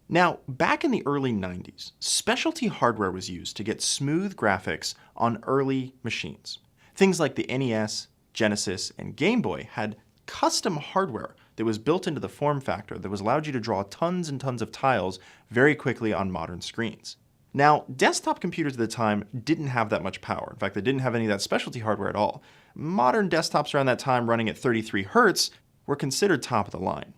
Now, back in the early 90s, specialty hardware was used to get smooth graphics on early machines. Things like the NES, Genesis, and Game Boy had custom hardware that was built into the form factor that was allowed you to draw tons and tons of tiles very quickly on modern screens. Now, desktop computers at the time didn't have that much power. In fact, they didn't have any of that specialty hardware at all. Modern desktops around that time running at 33 Hz were considered top of the line.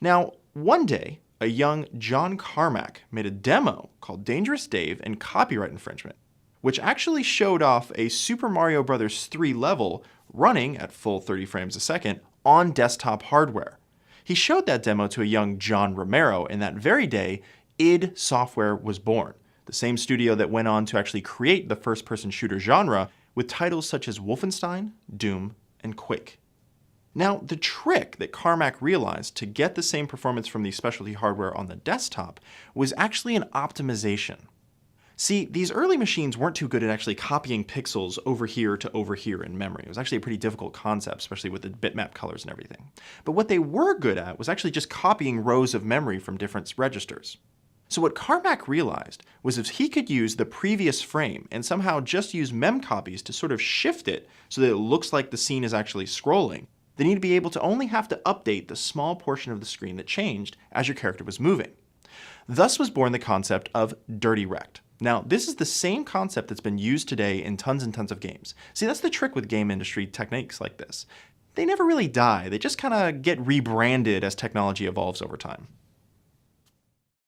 Now, one day, a young John Carmack made a demo called Dangerous Dave and Copyright Infringement, which actually showed off a Super Mario Bros. 3 level running at full 30 frames a second on desktop hardware. He showed that demo to a young John Romero, and that very day, id Software was born, the same studio that went on to actually create the first-person shooter genre with titles such as Wolfenstein, Doom, and Quake. Now, the trick that Carmack realized to get the same performance from the specialty hardware on the desktop was actually an optimization. See, these early machines weren't too good at actually copying pixels over here to over here in memory. It was actually a pretty difficult concept, especially with the bitmap colors and everything. But what they were good at was actually just copying rows of memory from different registers. So what Carmack realized was if he could use the previous frame and somehow just use mem copies to sort of shift it so that it looks like the scene is actually scrolling, then he'd be able to only have to update the small portion of the screen that changed as your character was moving. Thus was born the concept of dirty rect. Now, this is the same concept that's been used today in tons and tons of games. See, that's the trick with game industry techniques like this. They never really die, they just kind of get rebranded as technology evolves over time.